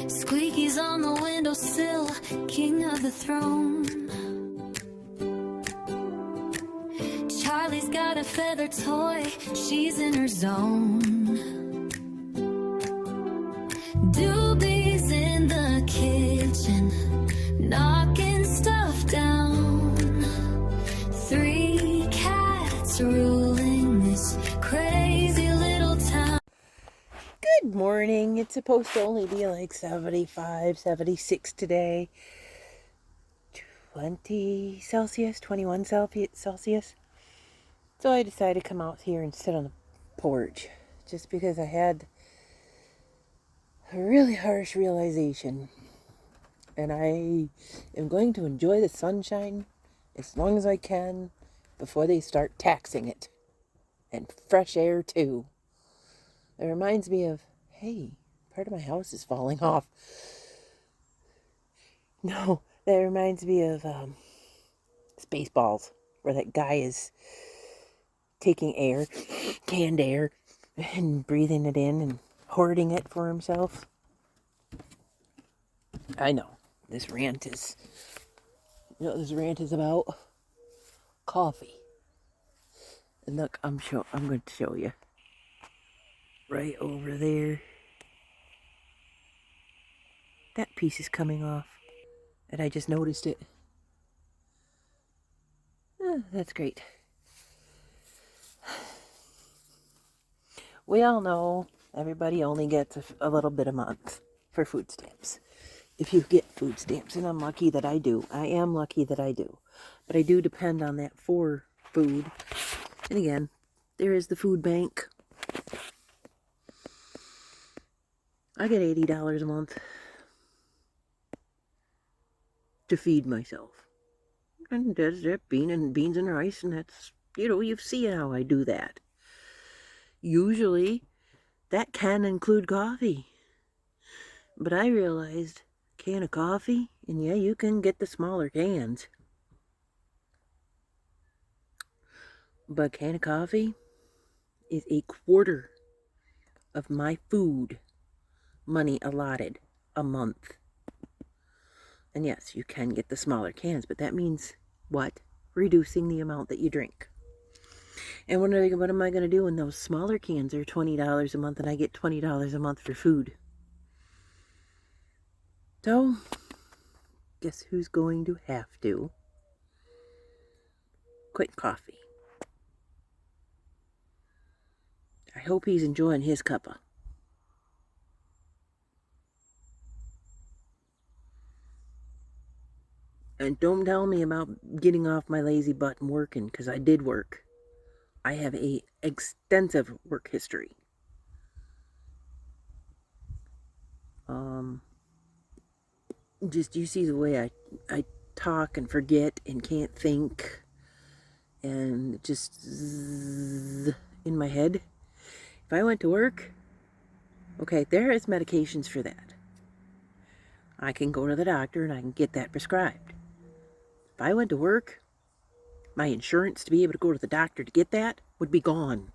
Squeaky's on the windowsill, king of the throne. Charlie's got a feather toy, she's in her zone. Doobie's in the kitchen, knocking stuff down. 3 cats ruling this crazy little town. Good morning. It's supposed to only be like 75, 76 today. 20 Celsius, 21 Celsius. So I decided to come out here and sit on the porch. Just because I had a really harsh realization. And I am going to enjoy the sunshine as long as I can before they start taxing it. And fresh air too. It reminds me of, hey, part of my house is falling off. No, that reminds me of Spaceballs, where that guy is taking air, canned air, and breathing it in and hoarding it for himself. I know, this rant is about coffee. And look, I'm going to show you. Right over there. That piece is coming off. And I just noticed it. That's great. We all know everybody only gets a little bit a month for food stamps. If you get food stamps, and I'm lucky that I do. I am lucky that I do. But I do depend on that for food. And again, there is the food bank. I get $80 a month to feed myself. And that's that beans and rice, and that's, you see how I do that. Usually, that can include coffee. But I realized, a can of coffee, and yeah, you can get the smaller cans. But a can of coffee is a quarter of my food money allotted a month. And yes, you can get the smaller cans, but that means what? Reducing the amount that you drink. And what am I going to do when those smaller cans are $20 a month and I get $20 a month for food? So, guess who's going to have to quit coffee? I hope he's enjoying his cuppa. And don't tell me about getting off my lazy butt and working, because I did work. I have a extensive work history. Just you see the way I talk and forget and can't think, and just zzz in my head. If I went to work, okay, there is medications for that. I can go to the doctor and I can get that prescribed. If I went to work, my insurance to be able to go to the doctor to get that would be gone.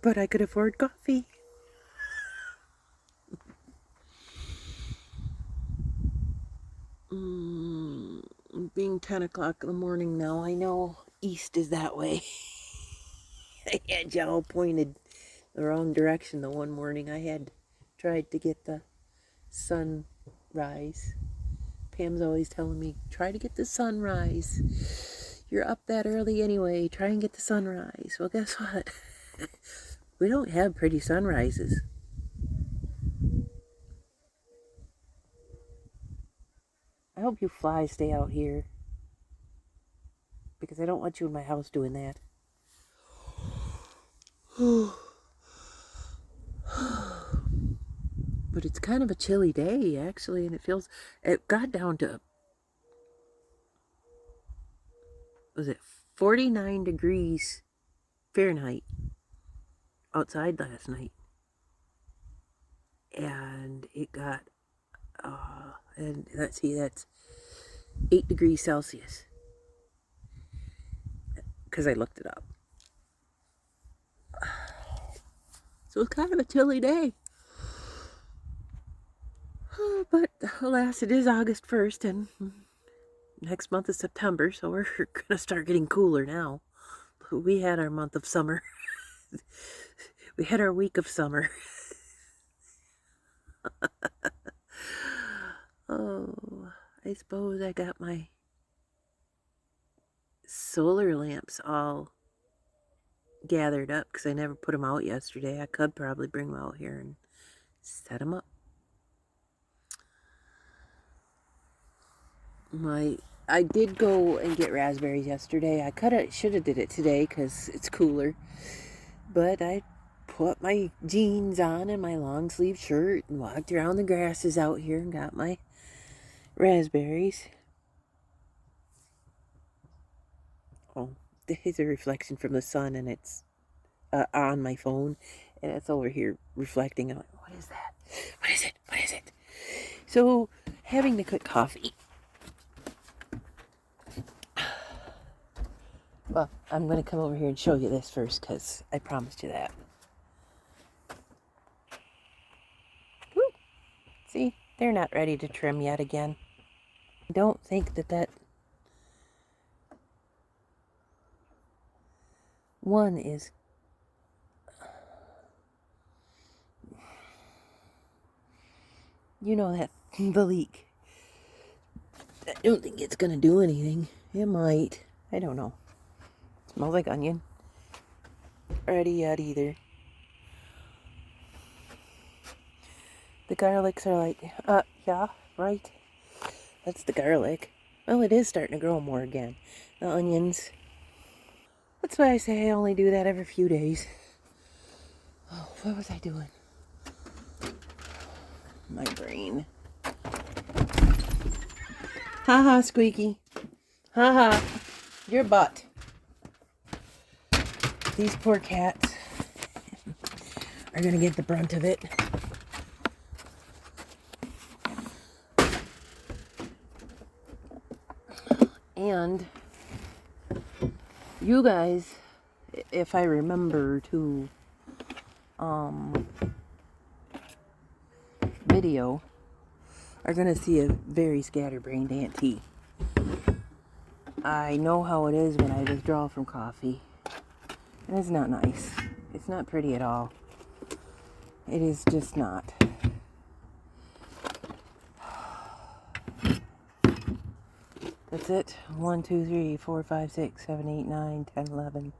But I could afford coffee. Being 10 o'clock in the morning now, I know east is that way. I had y'all pointed the wrong direction the one morning. I had tried to get the sunrise. Pam's always telling me, try to get the sunrise. You're up that early anyway. Try and get the sunrise. Well, guess what? We don't have pretty sunrises. I hope you flies stay out here, because I don't want you in my house doing that. But it's kind of a chilly day, actually, and it got down to, was it 49 degrees Fahrenheit outside last night. And it got, and let's see, that's 8 degrees Celsius. Because I looked it up. So it's kind of a chilly day. But alas, it is August 1st and next month is September, so we're going to start getting cooler now. We had our month of summer. We had our week of summer. Oh, I suppose I got my solar lamps all gathered up because I never put them out yesterday. I could probably bring them out here and set them up. I did go and get raspberries yesterday. I should have did it today because it's cooler. But I put my jeans on and my long sleeve shirt and walked around the grasses out here and got my raspberries. Oh, there's a reflection from the sun and it's on my phone and it's over here reflecting. I'm like, what is that? What is it? What is it? So, having to cook coffee. Well, I'm going to come over here and show you this first because I promised you that. Woo. See, they're not ready to trim yet again. I don't think that one is... You know that, the leek. I don't think it's going to do anything. It might. I don't know. Smells like onion. Ready yet either. The garlics are like, yeah, right. That's the garlic. Well, it is starting to grow more again. The onions. That's why I say I only do that every few days. Oh, what was I doing? My brain. Ha Squeaky. Ha your butt. These poor cats are going to get the brunt of it. And you guys, if I remember to video, are going to see a very scatterbrained auntie. I know how it is when I withdraw from coffee. And it's not nice. It's not pretty at all. It is just not. That's it. 1, 2, 3, 4, 5, 6, 7, 8, 9, 10, 11.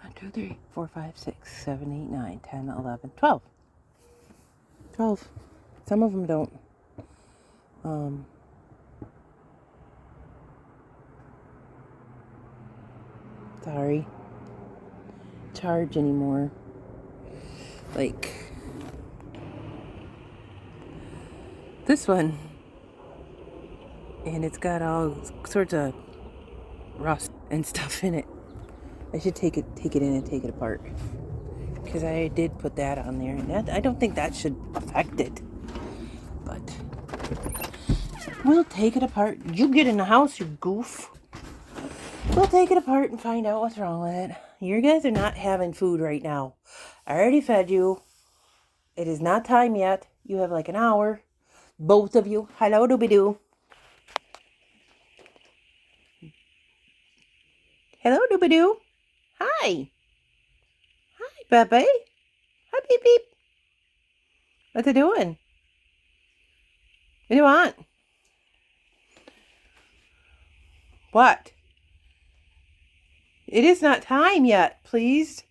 1, 2, 3, 4, 5, 6, 7, 8, 9, 10, 11, 12. 12. Some of them don't. Sorry. Charge anymore. Like this one. And it's got all sorts of rust and stuff in it. I should take it in and take it apart. Because I did put that on there. And I don't think that should affect it. But we'll take it apart. You get in the house, you goof. We'll take it apart and find out what's wrong with it. You guys are not having food right now. I already fed you. It is not time yet. You have like an hour. Both of you. Hello, doobie-doo. Hello, doobie-doo. Hi. Hi, baby. Hi, beep, beep. What's it doing? What do you want? What? It is not time yet, please.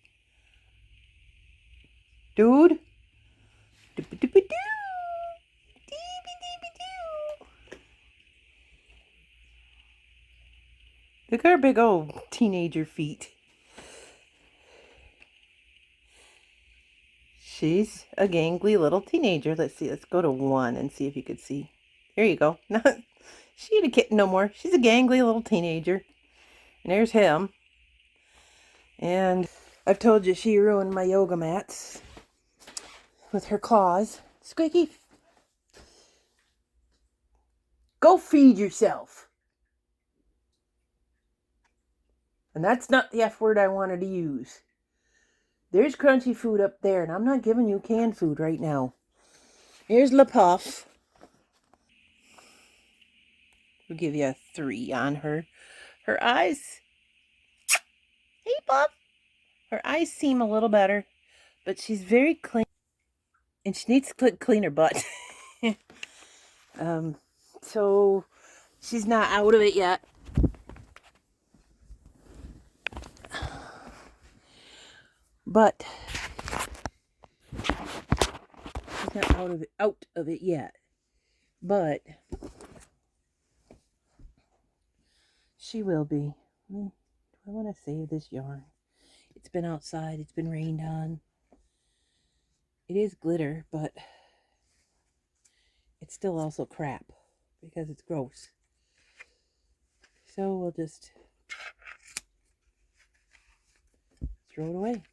Dude. Doobie-doobie-doo. Doobie-doobie-doo. Look at her big old teenager feet. She's a gangly little teenager. Let's see. Let's go to 1 and see if you could see. There you go. She ain't a kitten no more. She's a gangly little teenager. And there's him. And I've told you she ruined my yoga mats with her claws. Squeaky. Go feed yourself. And that's not the F word I wanted to use. There's crunchy food up there, and I'm not giving you canned food right now. Here's La Puff. We'll give you a 3 on her. Her eyes. Hey, Puff. Her eyes seem a little better, but she's very clean, and she needs to clean her butt. So she's not out of it yet. But she's not out of it yet. But she will be. Do I want to save this yarn? It's been outside. It's been rained on. It is glitter, but it's still also crap because it's gross. So we'll just throw it away.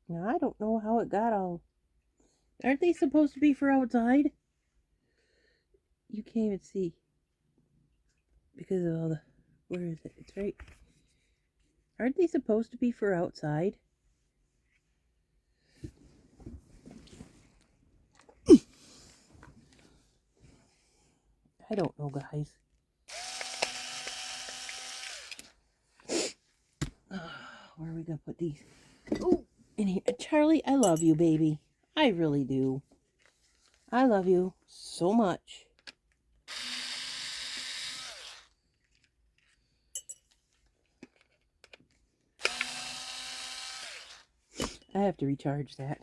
Now, I don't know how it got all... Aren't they supposed to be for outside? You can't even see. Because of all the... Where is it? It's right... Aren't they supposed to be for outside? I don't know, guys. Where are we going to put these? Oh, in here. Charlie, I love you, baby. I really do. I love you so much. I have to recharge that.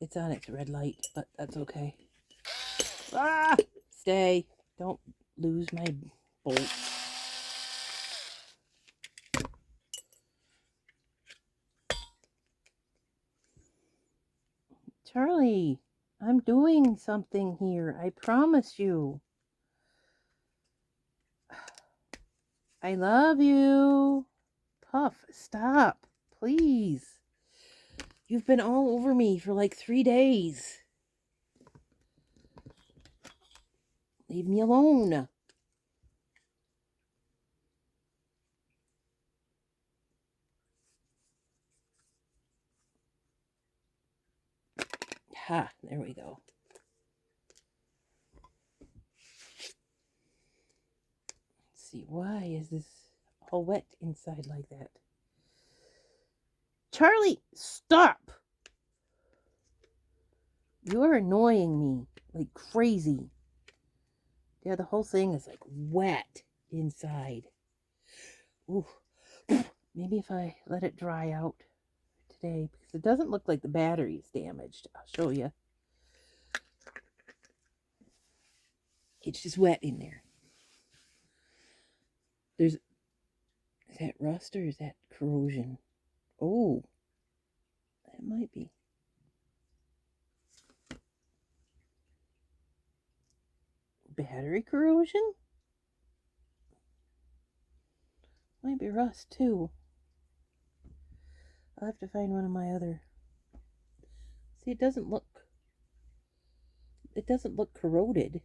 It's on its red light, but that's okay. Ah! Stay. Don't lose my bolt. Charlie, I'm doing something here. I promise you. I love you. Puff, stop. Please. You've been all over me for like 3 days. Leave me alone. Ha, there we go. Let's see, why is this all wet inside like that? Charlie, stop! You're annoying me like crazy. Yeah, the whole thing is like wet inside. Ooh. Maybe if I let it dry out today, because it doesn't look like the battery is damaged. I'll show you. It's just wet in there. Is that rust or is that corrosion? Oh, that might be. Battery corrosion? Might be rust too. I'll have to find one of my other. See, it doesn't look corroded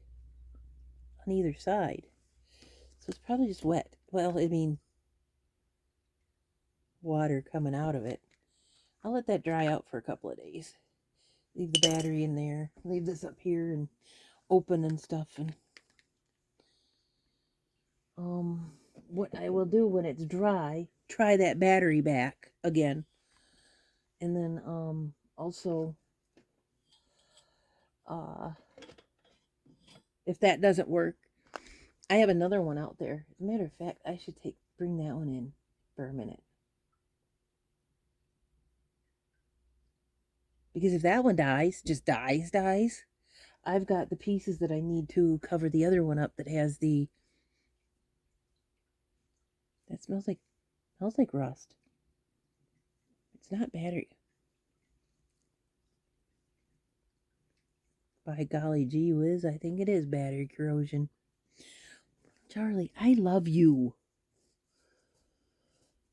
on either side. So it's probably just wet. Well, I mean, water coming out of it. I'll let that dry out for a couple of days. Leave the battery in there. Leave this up here and open and stuff. And what I will do when it's dry, try that battery back again. And then also if that doesn't work, I have another one out there. As a matter of fact, I should bring that one in for a minute. Because if that one dies, just dies, I've got the pieces that I need to cover the other one up that has the... That smells like rust. It's not battery. By golly gee whiz, I think it is battery corrosion. Charlie, I love you.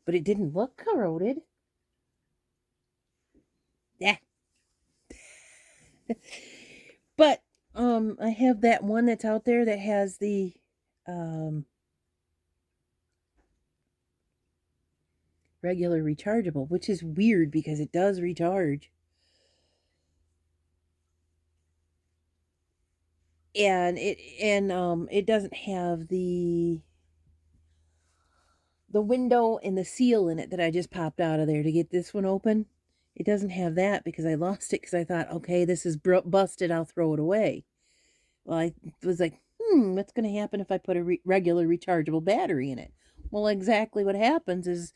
But it didn't look corroded. Yeah. But I have that one that's out there that has the regular rechargeable, which is weird because it does recharge. And it doesn't have the window and the seal in it that I just popped out of there to get this one open. It doesn't have that because I lost it because I thought, okay, this is busted, I'll throw it away. Well, I was like, what's going to happen if I put a regular rechargeable battery in it? Well, exactly what happens is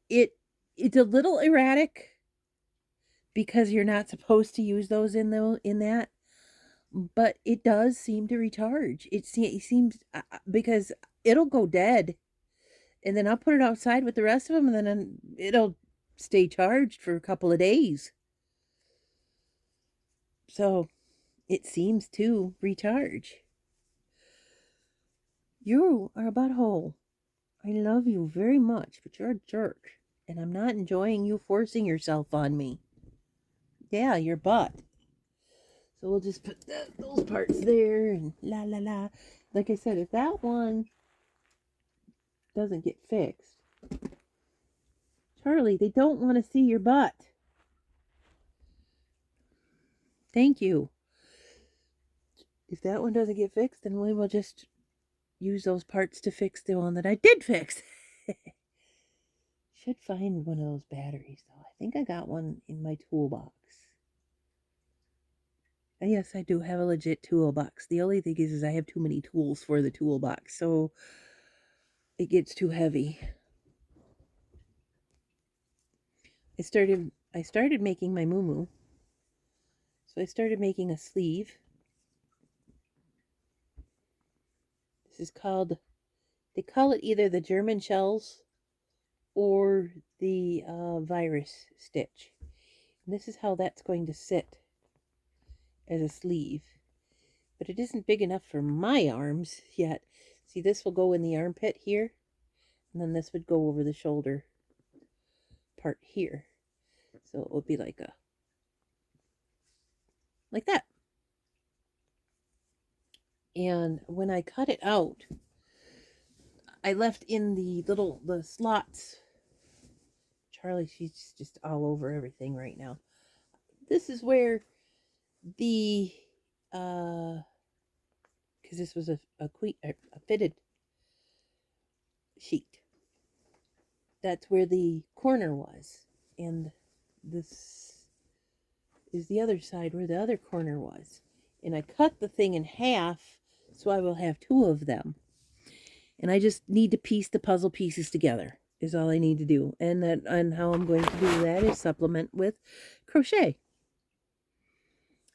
it's a little erratic because you're not supposed to use those in that, but it does seem to recharge. It seems because it'll go dead, and then I'll put it outside with the rest of them, and then it'll stay charged for a couple of days. So it seems to recharge. You are a butthole. I love you very much, but you're a jerk, and I'm not enjoying you forcing yourself on me. Yeah, your butt. So we'll just put those parts there and la la la. Like I said, if that one doesn't get fixed, Charlie, they don't want to see your butt. Thank you. If that one doesn't get fixed, then we will just use those parts to fix the one that I did fix. Should find one of those batteries, though. I think I got one in my toolbox. Yes, I do have a legit toolbox. The only thing is I have too many tools for the toolbox, so it gets too heavy. I started making my muumuu. So I started making a sleeve. This is called, they call it either the German shells or the virus stitch. And this is how that's going to sit as a sleeve. But it isn't big enough for my arms yet. See, this will go in the armpit here, and then this would go over the shoulder part here. So it would be like that. And when I cut it out, I left in the slots. Charlie, she's just all over everything right now. This is where the because this was a fitted sheet. That's where the corner was, and this is the other side where the other corner was. And I cut the thing in half, so I will have two of them. And I just need to piece the puzzle pieces together is all I need to do. And how I'm going to do that is supplement with crochet.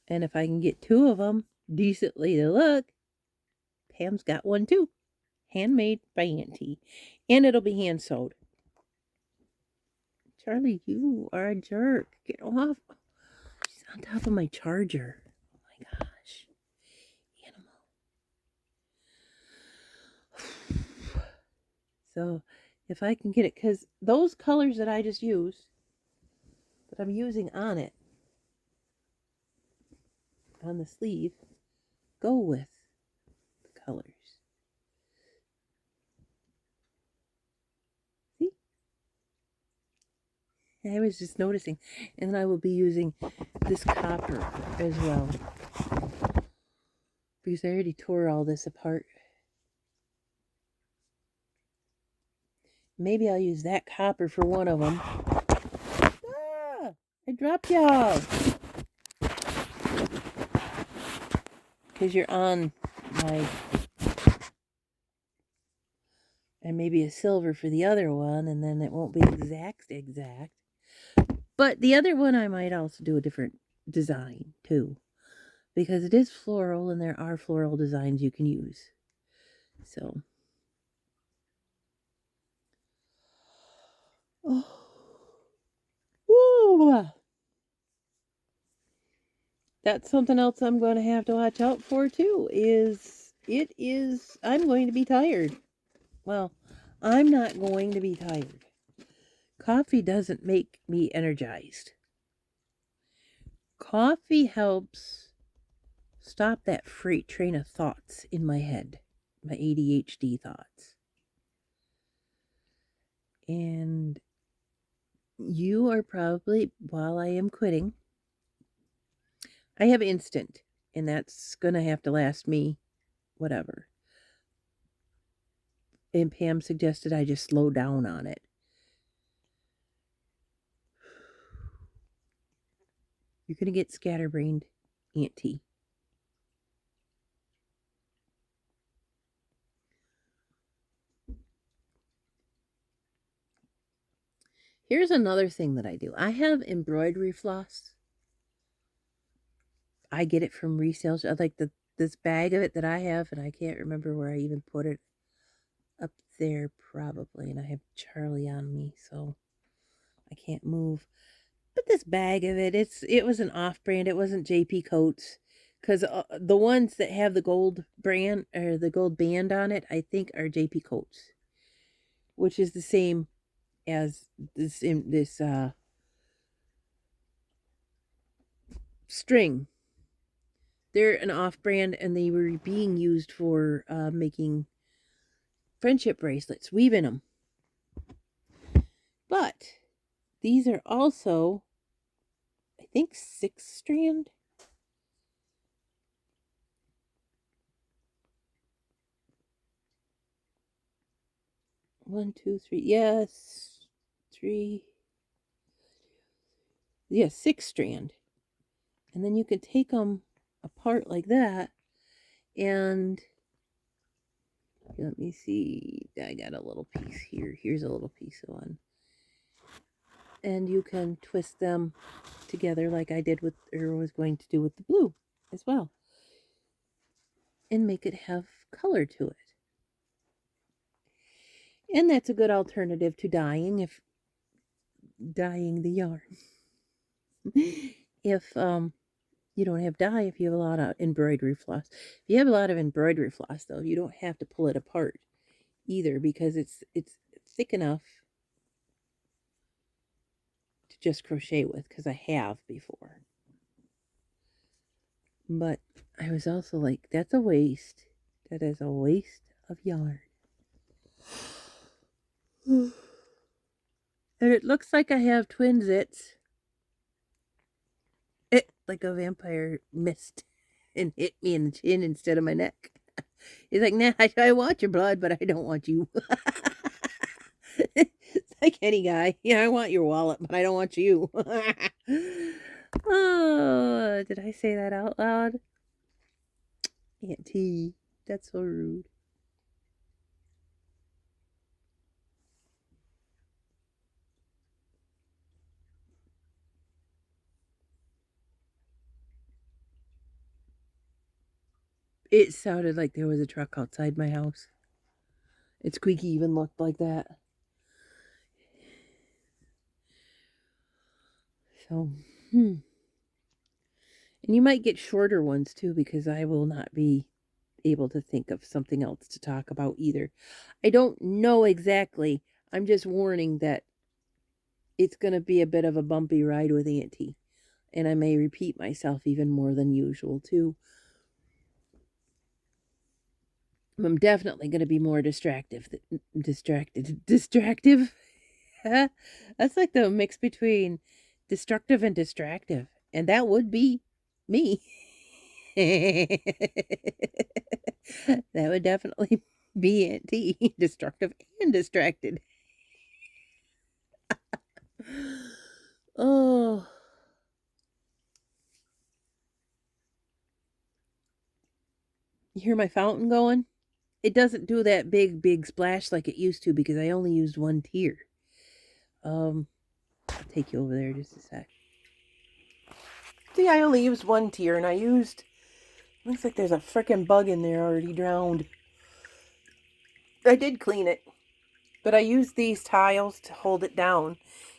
And if I can get two of them decently to look, Pam's got one too. Handmade by Auntie. And it'll be hand sewed. Charlie, you are a jerk. Get off. She's on top of my charger. Oh my gosh. Animal. So if I can get it, because those colors that I just used, that I'm using on it, on the sleeve, go with the colors. See? I was just noticing. And then I will be using this copper as well, because I already tore all this apart. Maybe I'll use that copper for one of them. Ah! I dropped y'all. Because you're on my... And maybe a silver for the other one, and then it won't be exact. But the other one I might also do a different design, too. Because it is floral, and there are floral designs you can use. So... Oh. Ooh. That's something else I'm going to have to watch out for too, I'm going to be tired. Well, I'm not going to be tired. Coffee doesn't make me energized. Coffee helps stop that freight train of thoughts in my head. my ADHD thoughts. And you are probably, while I am quitting, I have instant, and that's going to have to last me whatever. And Pam suggested I just slow down on it. You're going to get scatterbrained, Auntie. Here's another thing that I do. I have embroidery floss. I get it from resale. Like this bag of it that I have, and I can't remember where I even put it. Up there probably, and I have Charlie on me, so I can't move. But this bag of it, it was an off-brand. It wasn't JP Coats, because the ones that have the gold brand or the gold band on it, I think are JP Coats, which is the same as this string. They're an off-brand, and they were being used for making friendship bracelets, weaving them. But these are also, I think, 6-strand. One, two, three. Yes, 3. Yeah, 6-strand. And then you can take them apart like that. And let me see. I got a little piece here. Here's a little piece of one. And you can twist them together like I did with, or was going to do with the blue as well. And make it have color to it. And that's a good alternative to dyeing, if dyeing the yarn. If you don't have dye, if you have a lot of embroidery floss. If you have a lot of embroidery floss, though, you don't have to pull it apart either, because it's thick enough to just crochet with, because I have before. But I was also like, that's a waste. That is a waste of yarn. And it looks like I have twinsits. It like a vampire missed and hit me in the chin instead of my neck. He's like, nah, I want your blood, but I don't want you. It's like any guy. Yeah, I want your wallet, but I don't want you. Oh, did I say that out loud? Auntie, that's so rude. It sounded like there was a truck outside my house. Its squeaky even looked like that. So, And you might get shorter ones too, because I will not be able to think of something else to talk about either. I don't know exactly. I'm just warning that it's going to be a bit of a bumpy ride with Auntie. And I may repeat myself even more than usual too. I'm definitely going to be more distractive. Distractive? That's like the mix between destructive and distractive. And that would be me. That would definitely be Auntie. Destructive and distracted. Oh. You hear my fountain going? It doesn't do that big splash like it used to, because I only used one tier. I'll take you over there just a sec. See, I only used one tier, and I used, looks like there's a frickin' bug in there already drowned. I did clean it, but I used these tiles to hold it down,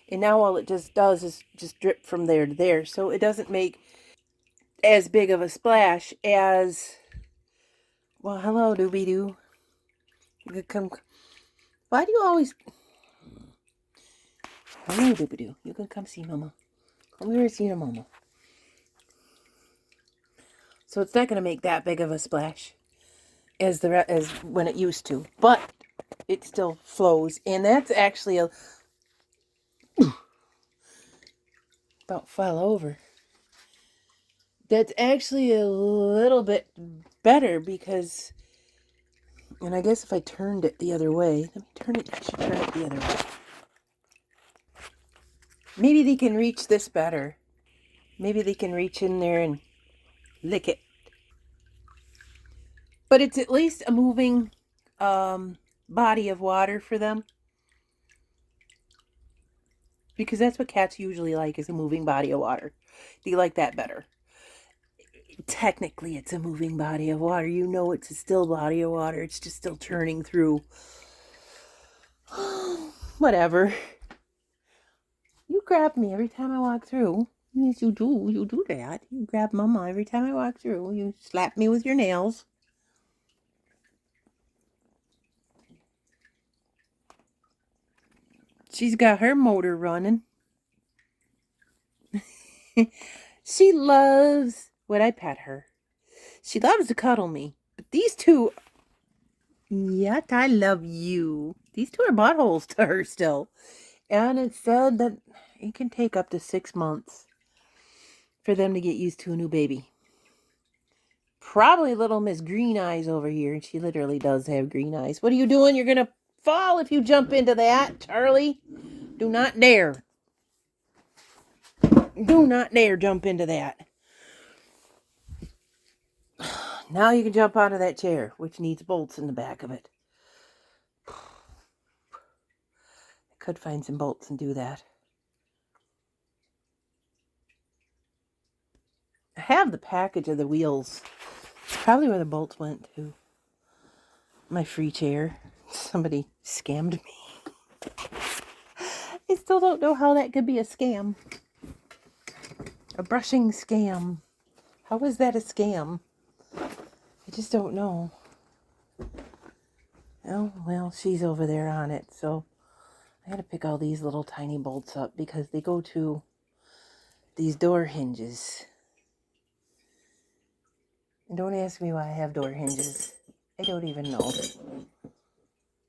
and now all it just does is just drip from there to there, so it doesn't make as big of a splash as, well, hello, Doobie-Doo. You could come, why do you always, hello, Doobie-Doo. You can come see Mama. Come here and see your Mama. So it's not going to make that big of a splash. as when it used to, but it still flows. And that's actually about fell over. That's actually a little bit better because, and I guess if I turned it the other way, let me turn it, I should turn it the other way. Maybe they can reach this better. Maybe they can reach in there and lick it. But it's at least a moving body of water for them. Because that's what cats usually like, is a moving body of water. Do you like that better? Technically, it's a moving body of water. You know it's a still body of water. It's just still churning through. Whatever. You grab me every time I walk through. Yes, you do. You do that. You grab Mama every time I walk through. You slap me with your nails. She's got her motor running. She loves when I pet her. She loves to cuddle me. But these two, yet I love you. These two are buttholes to her still. And it said that it can take up to 6 months for them to get used to a new baby. Probably little Miss Green Eyes over here. She literally does have green eyes. What are you doing? You're going to fall if you jump into that, Charlie. Do not dare. Do not dare jump into that. Now you can jump out of that chair, which needs bolts in the back of it. I could find some bolts and do that. I have the package of the wheels. It's probably where the bolts went to. My free chair. Somebody scammed me. I still don't know how that could be a scam. A brushing scam. How is that a scam? I just don't know. Oh, well, she's over there on it, so I gotta pick all these little tiny bolts up because they go to these door hinges. And don't ask me why I have door hinges. I don't even know.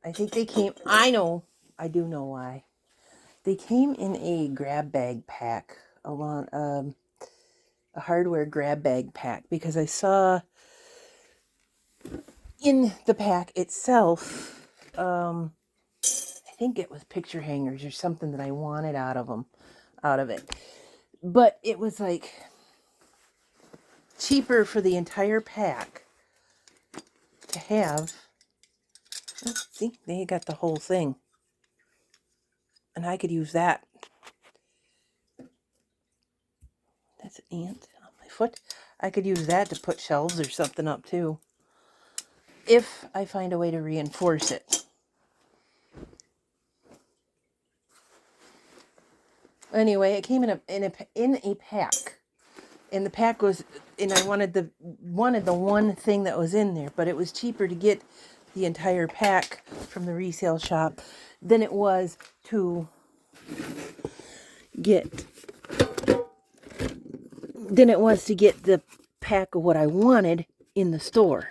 I think they came, I know, I do know why. They came in a grab bag pack, a hardware grab bag pack, because I saw in the pack itself, I think it was picture hangers or something that I wanted out of it. But it was like cheaper for the entire pack to have. See, they got the whole thing. And I could use that. That's an ant on my foot. I could use that to put shelves or something up too, if I find a way to reinforce it. Anyway, it came in a pack, and the pack was, and I wanted the one thing that was in there, but it was cheaper to get the entire pack from the resale shop than it was to get the pack of what I wanted in the store.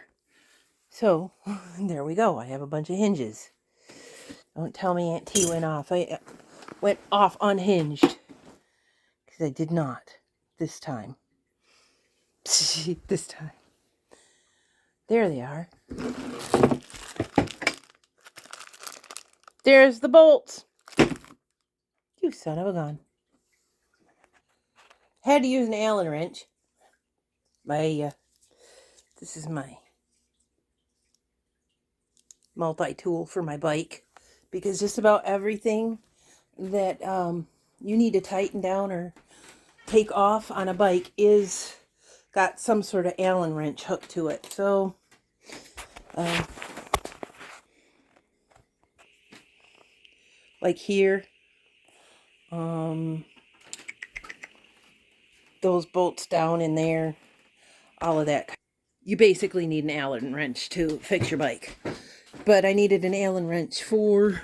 So there we go. I have a bunch of hinges. Don't tell me Aunt T went off. I went off unhinged, because I did not this time. This time. There they are. There's the bolts. You son of a gun. Had to use an Allen wrench. This is my multi-tool for my bike, because just about everything that you need to tighten down or take off on a bike is got some sort of Allen wrench hooked to it. So like here, those bolts down in there, all of that. You basically need an Allen wrench to fix your bike. But I needed an Allen wrench for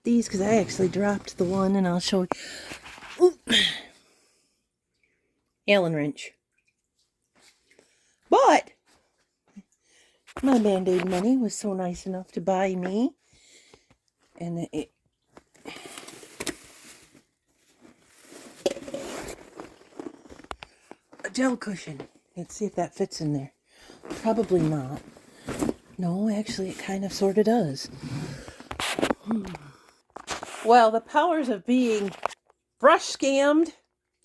these because I actually dropped the one, and I'll show you. Oop. Allen wrench. But My Band-Aid money was so nice enough to buy me and a gel cushion. Let's see if that fits in there. Probably not. No, actually it kind of sort of does. Well, the powers of being brush scammed.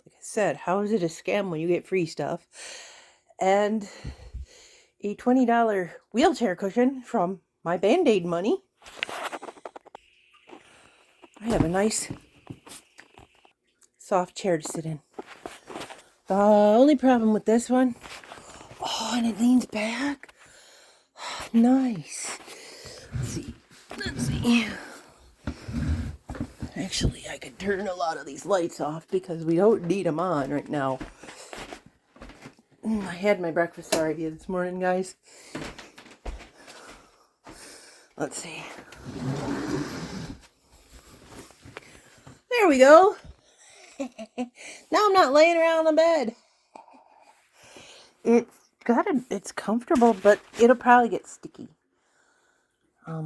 Like I said, how is it a scam when you get free stuff? And a $20 wheelchair cushion from my Band-Aid money. I have a nice soft chair to sit in. The only problem with this one, oh, and it leans back. Nice. Let's see. Actually, I could turn a lot of these lights off because we don't need them on right now. I had my breakfast already this morning, guys. Let's see. There we go. Now I'm not laying around on the bed. It's comfortable, but it'll probably get sticky.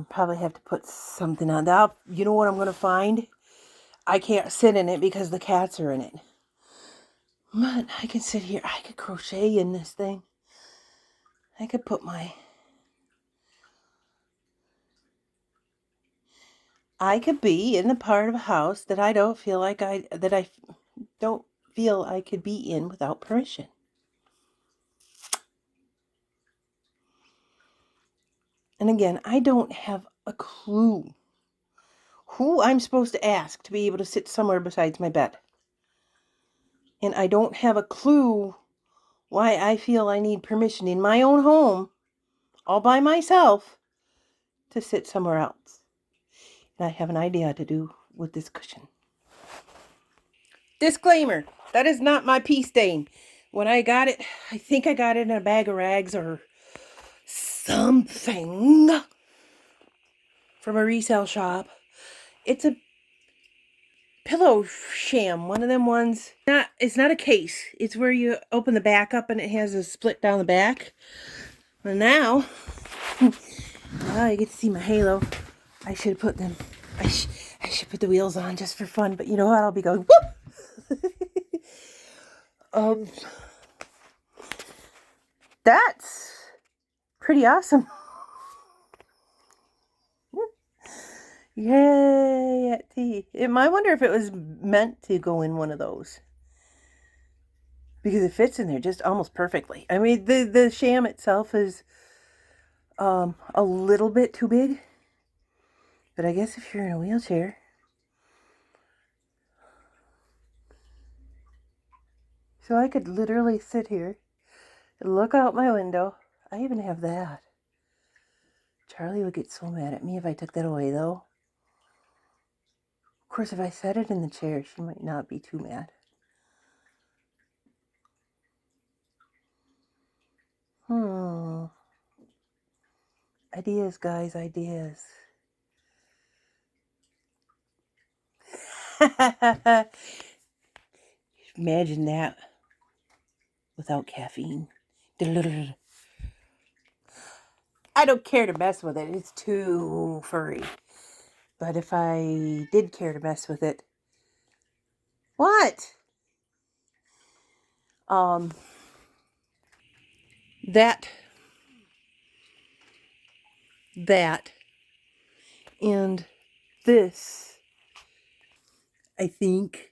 Probably have to put something on that. You know what I'm going to find? I can't sit in it because the cats are in it. But I can sit here. I could crochet in this thing. I could put I could be in the part of a house that I don't feel like I could be in without permission. And again, I don't have a clue who I'm supposed to ask to be able to sit somewhere besides my bed. And I don't have a clue why I feel I need permission in my own home, all by myself, to sit somewhere else. And I have an idea to do with this cushion. Disclaimer, that is not my pea stain. When I got it, I think I got it in a bag of rags or something from a resale shop. It's a pillow sham, one of them ones. It's not a case. It's where you open the back up and it has a split down the back. And now, you get to see my halo. I should put them. I should put the wheels on just for fun. But you know what? I'll be going whoop. That's pretty awesome. Yay at tea. I wonder if it was meant to go in one of those. Because it fits in there just almost perfectly. I mean, the sham itself is a little bit too big. But I guess if you're in a wheelchair. So I could literally sit here and look out my window. I even have that. Charlie would get so mad at me if I took that away, though. Of course, if I set it in the chair, she might not be too mad. Ideas, guys, ideas. Imagine that without caffeine. I don't care to mess with it. It's too furry. But if I did care to mess with it, what? That and this, I think,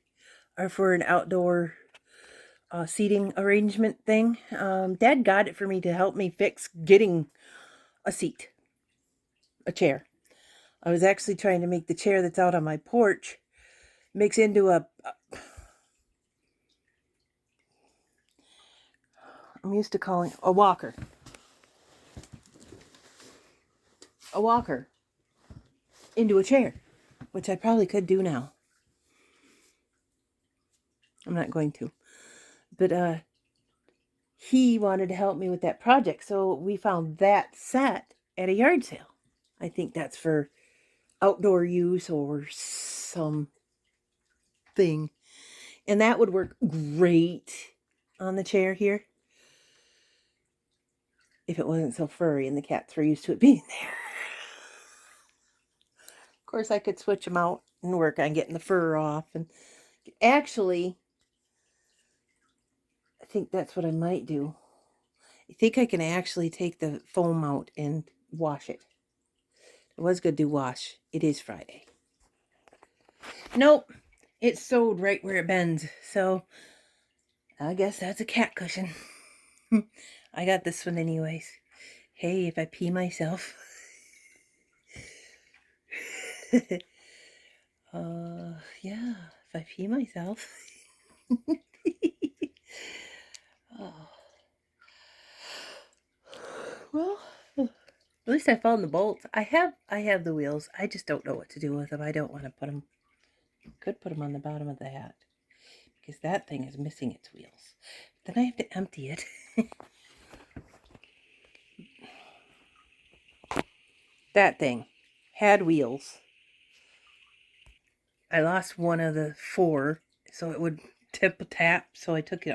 are for an outdoor seating arrangement thing. Dad got it for me to help me fix getting a seat, a chair. I was actually trying to make the chair that's out on my porch mix into I'm used to calling a walker. A walker into a chair, which I probably could do now. I'm not going to. But he wanted to help me with that project, so we found that set at a yard sale. I think that's for outdoor use or something. And that would work great on the chair here. if it wasn't so furry and the cats were used to it being there. Of course, I could switch them out and work on getting the fur off. And actually, I think that's what I might do. I think I can actually take the foam out and wash it. I was going to do wash. It is Friday. Nope. It's sewed right where it bends. So I guess that's a cat cushion. I got this one anyways. Hey, if I pee myself. Yeah, if I pee myself. Oh. Well, at least I found the bolts. I have the wheels. I just don't know what to do with them. I don't want to put them. Could put them on the bottom of the hat because that thing is missing its wheels. Then I have to empty it. That thing had wheels. I lost one of the 4, so it would tip a tap. So I took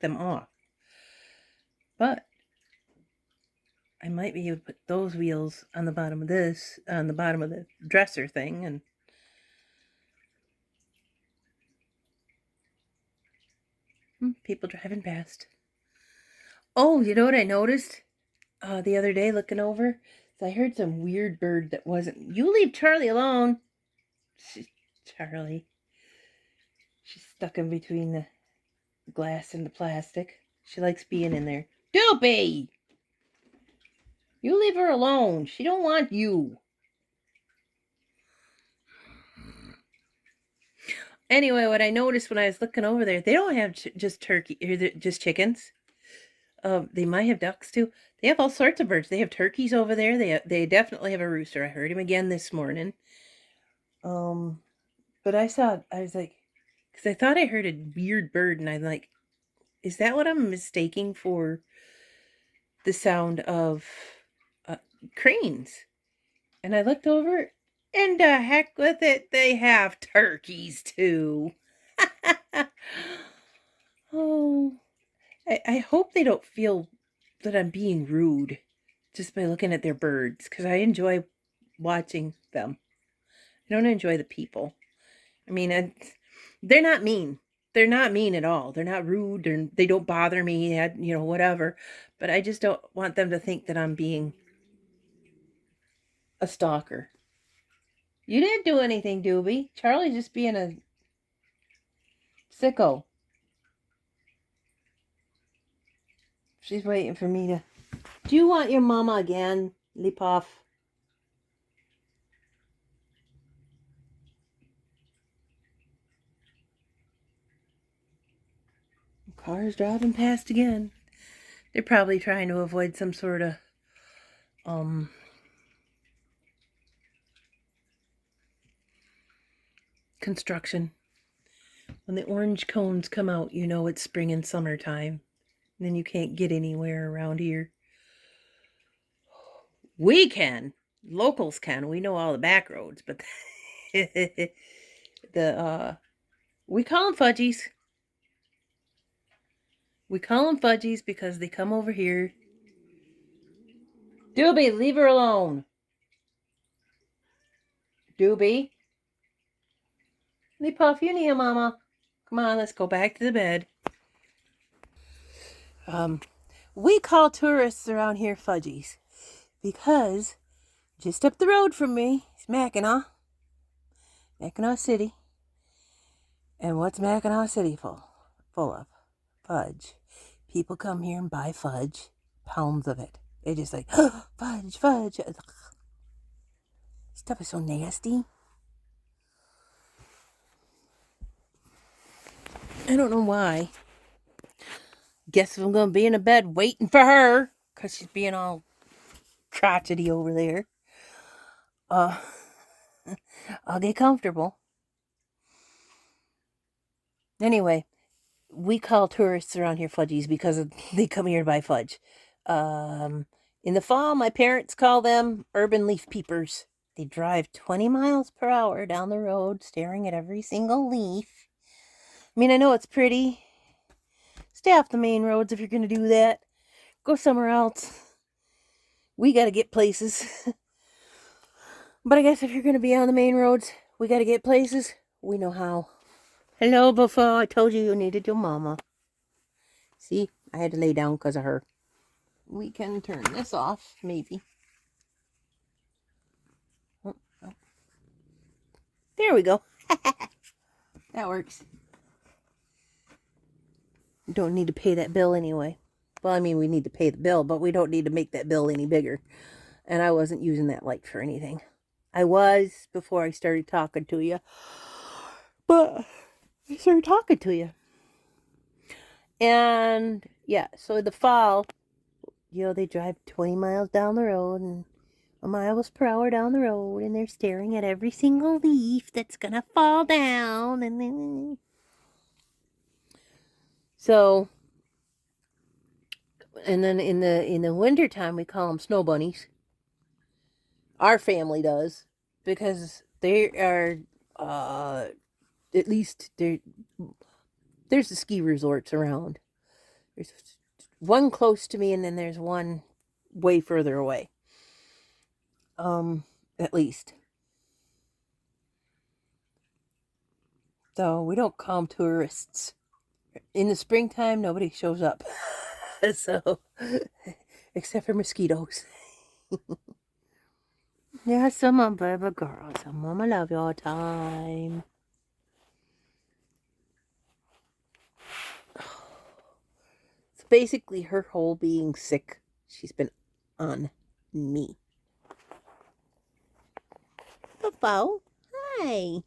them off. But I might be able to put those wheels on the bottom of this, on the bottom of the dresser thing, and people driving past. Oh, you know what I noticed the other day looking over? So I heard some weird bird that wasn't. You leave Charlie alone. Charlie. She's stuck in between the glass and the plastic. She likes being in there. Doopy! You leave her alone. She don't want you. Anyway, what I noticed when I was looking over there, they don't have just turkey, or just chickens. They might have ducks too. They have all sorts of birds. They have turkeys over there. They definitely have a rooster. I heard him again this morning. But I was like, because I thought I heard a weird bird, and I'm like, is that what I'm mistaking for the sound of cranes? And I looked over, and the heck with it, they have turkeys too. Oh, I hope they don't feel that I'm being rude just by looking at their birds, because I enjoy watching them. I don't enjoy the people. I mean, they're not mean. They're not mean at all. They're not rude. They don't bother me, whatever. But I just don't want them to think that I'm being a stalker. You didn't do anything, Doobie. Charlie's just being a sicko. She's waiting for me to... Do you want your mama again, Lipoff? Cars driving past again. They're probably trying to avoid some sort of construction. When the orange cones come out, you know it's spring and summertime. And then you can't get anywhere around here. We can. Locals can. We know all the back roads, but we call them fudgies. We call them fudgies because they come over here. Doobie, leave her alone. Doobie. Puff, you need a mama. Come on, let's go back to the bed. We call tourists around here fudgies because just up the road from me is Mackinac City. And what's Mackinac City full of? Fudge. People come here and buy fudge, pounds of it. They just like, oh, fudge. Stuff is so nasty. I don't know why. Guess I'm going to be in a bed waiting for her because she's being all crotchety over there. I'll get comfortable. Anyway, we call tourists around here fudgies because they come here to buy fudge. In the fall, my parents call them urban leaf peepers. They drive 20 miles per hour down the road, staring at every single leaf. I mean, I know it's pretty. Stay off the main roads if you're going to do that. Go somewhere else. we got to get places. But I guess if you're going to be on the main roads, we got to get places. We know how. Hello, Buffalo. I told you needed your mama. See, I had to lay down because of her. We can turn this off, maybe. Oh, oh. There we go. That works. Don't need to pay that bill anyway. Well, I mean, we need to pay the bill, but we don't need to make that bill any bigger. And I wasn't using that light for anything. I was before I started talking to you. But I started talking to you. And yeah, so the fall, you know, they drive 20 miles down the road and miles per hour down the road, and they're staring at every single leaf that's gonna fall down. And then so, and then in the winter time, we call them snow bunnies. Our family does, because they are at least there's the ski resorts around. There's one close to me, and then there's one way further away. At least. So we don't call them tourists. In the springtime, nobody shows up. So, except for mosquitoes. Yeah, some of them, baby girl. Some of them love you all the time. So basically, her whole being sick, she's been on me. Buffo, hi.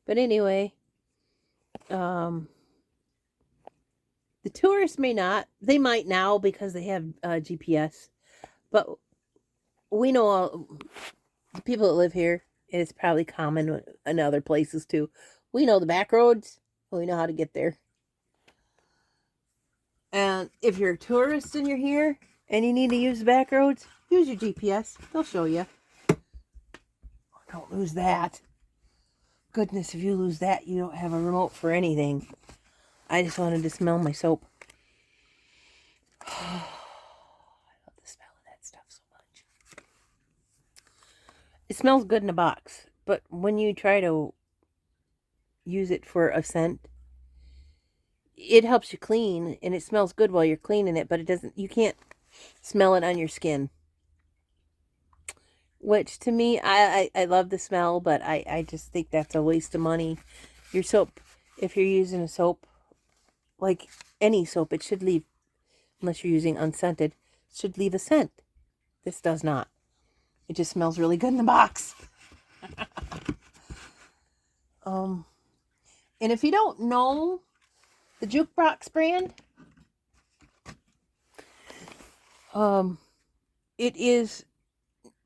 But anyway, the tourists may not. They might now because they have GPS. But we know all the people that live here. It's probably common in other places too. We know the back roads. We know how to get there. And if you're a tourist and you're here and you need to use the back roads, use your GPS. They'll show you. Don't lose that. Goodness, if you lose that, you don't have a remote for anything. I just wanted to smell my soap. I love the smell of that stuff so much. It smells good in a box, but when you try to use it for a scent, it helps you clean, and it smells good while you're cleaning it, but it doesn't, you can't smell it on your skin. Which, to me, I love the smell, but I just think that's a waste of money. Your soap, if you're using a soap, like any soap, it should leave, unless you're using unscented, should leave a scent. This does not. It just smells really good in the box. And if you don't know the Jukebox brand, it is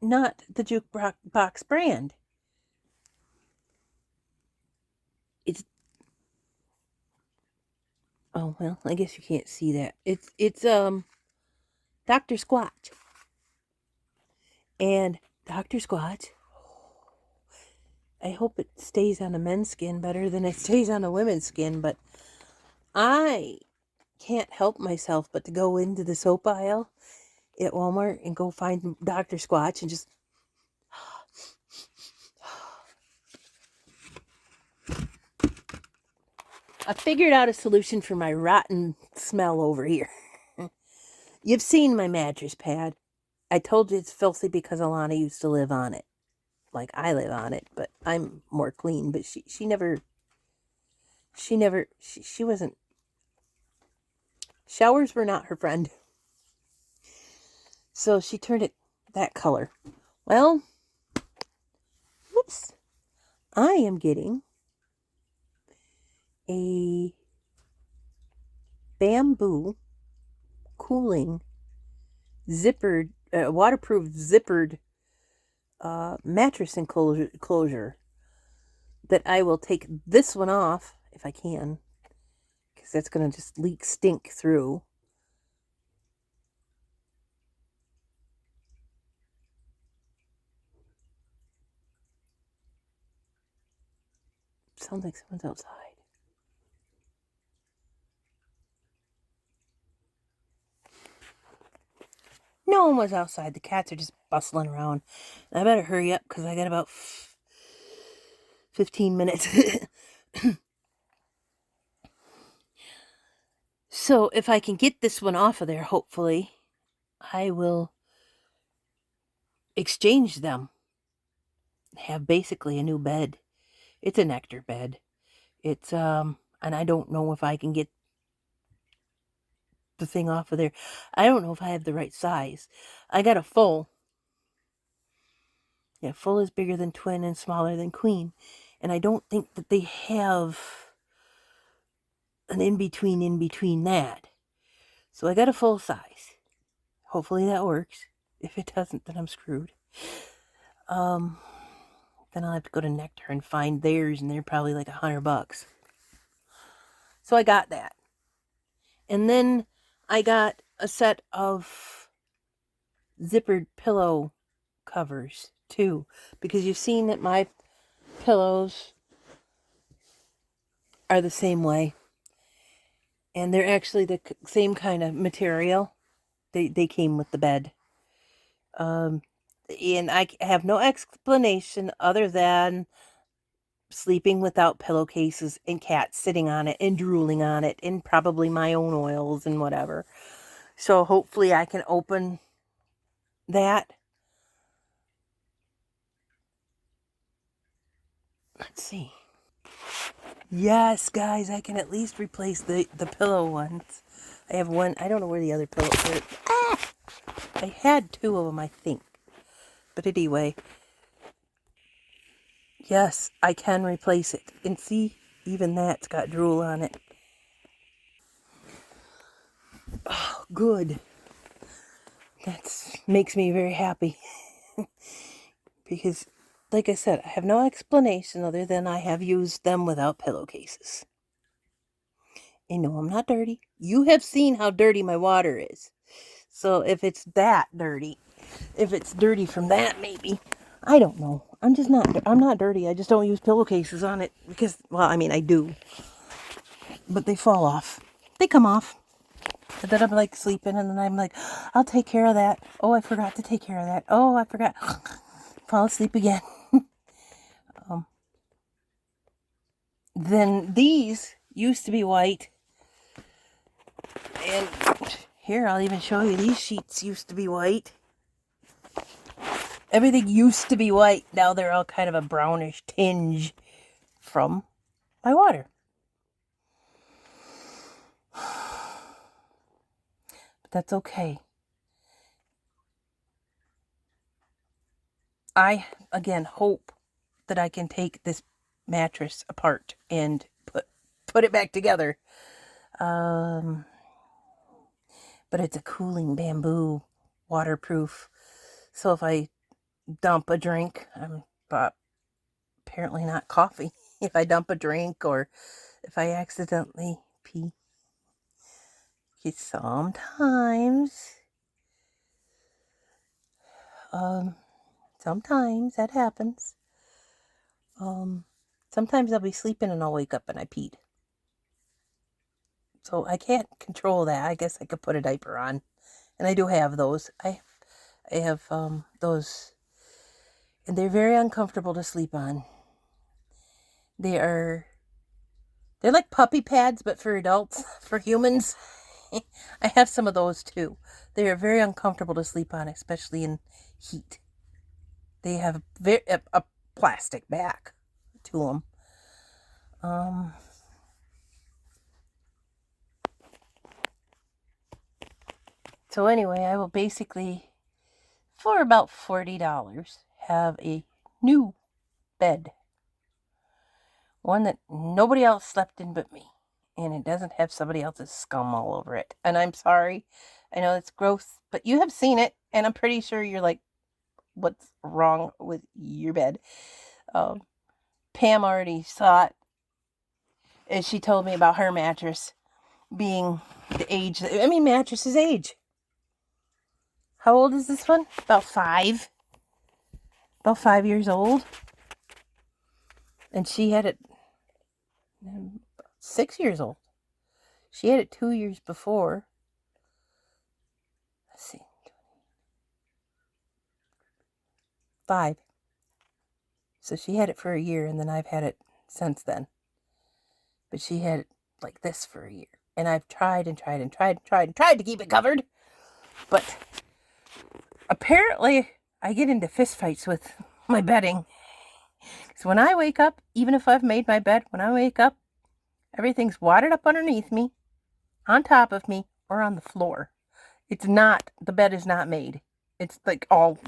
not the Jukebox brand. It's, oh well, I guess you can't see that. It's Dr. Squatch. And Dr. Squatch, I hope it stays on a men's skin better than it stays on a women's skin, but I can't help myself but to go into the soap aisle at Walmart and go find Dr. Squatch and just I figured out a solution for my rotten smell over here. You've seen my mattress pad. I told you it's filthy because Alana used to live on it. Like I live on it, but I'm more clean. But she wasn't, showers were not her friend. So she turned it that color. Well, whoops. I am getting a bamboo cooling zippered, waterproof zippered mattress enclosure that I will take this one off if I can, because that's going to just leak stink through. Sounds like someone's outside. No one was outside. The cats are just bustling around. I better hurry up because I got about 15 minutes. So if I can get this one off of there, hopefully, I will exchange them. Have basically a new bed. It's a nectar bed. It's, and I don't know if I can get the thing off of there. I don't know if I have the right size. I got a full. Yeah, full is bigger than twin and smaller than queen. And I don't think that they have an in-between that. So I got a full size. Hopefully that works. If it doesn't, then I'm screwed. Then I'll have to go to Nectar and find theirs, and they're probably like $100. So I got that. And then I got a set of zippered pillow covers too, because you've seen that my pillows are the same way, and they're actually the same kind of material. They came with the bed. And I have no explanation other than sleeping without pillowcases and cats sitting on it and drooling on it and probably my own oils and whatever. So hopefully I can open that. Let's see. Yes, guys, I can at least replace the pillow ones. I have one. I don't know where the other pillow is. Ah! I had two of them, I think. But anyway, yes, I can replace it. And see, even that's got drool on it. Oh, good. That makes me very happy. Because, like I said, I have no explanation other than I have used them without pillowcases. And no, I'm not dirty. You have seen how dirty my water is. So if it's that dirty, if it's dirty from that, maybe. I don't know. I'm not dirty. I just don't use pillowcases on it because, well, I mean, I do. But they fall off. They come off. And then I'm like sleeping and then I'm like, I'll take care of that. Oh, I forgot to take care of that. Oh, I forgot. Fall asleep again. Then these used to be white. And here, I'll even show you. These sheets used to be white. Everything used to be white. Now they're all kind of a brownish tinge from my water. But that's okay. I, again, hope that I can take this mattress apart and put it back together. But it's a cooling bamboo, waterproof. So if I dump a drink, apparently not coffee. If I dump a drink or if I accidentally pee, sometimes that happens. Sometimes I'll be sleeping and I'll wake up and I peed. So I can't control that. I guess I could put a diaper on. And I do have those. I have those. And they're very uncomfortable to sleep on. They're like puppy pads, but for adults, for humans. I have some of those too. They are very uncomfortable to sleep on, especially in heat. They have a plastic back to them. So anyway, I will basically, for about $40, have a new bed. One that nobody else slept in but me. And it doesn't have somebody else's scum all over it. And I'm sorry. I know it's gross, but you have seen it. And I'm pretty sure you're like, what's wrong with your bed? Pam already saw it. And she told me about her mattress being the age. Mattresses age. How old is this one? About 5. About 5 years old. And she had it 6 years old. She had it 2 years before. Let's see. 5. So she had it for a year, and then I've had it since then. But she had it like this for a year. And I've tried and tried and tried and tried and tried to keep it covered. But apparently I get into fistfights with my bedding. So when I wake up, even if I've made my bed, when I wake up, everything's wadded up underneath me, on top of me, or on the floor. It's not, the bed is not made. It's like all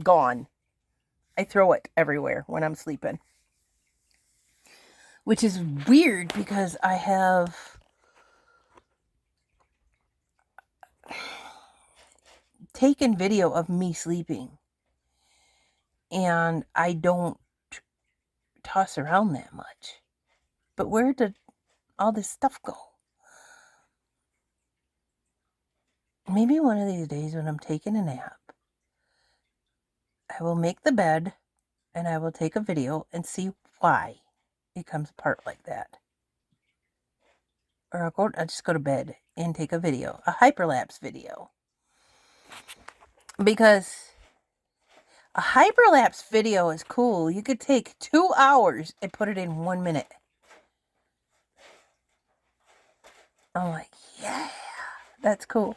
gone. I throw it everywhere when I'm sleeping. Which is weird because I have taken video of me sleeping. And I don't toss around that much. But where did all this stuff go? Maybe one of these days when I'm taking a nap, I will make the bed and I will take a video and see why it comes apart like that. Or I'll just go to bed and take a video, a hyperlapse video. Because a hyperlapse video is cool. You could take 2 hours and put it in 1 minute. I'm like, yeah, that's cool.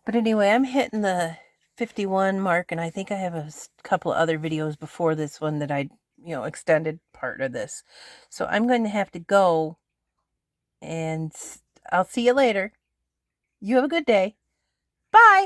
But anyway, I'm hitting the 51 mark, and I think I have a couple of other videos before this one that I, extended part of this. So I'm going to have to go, and I'll see you later. You have a good day. Bye.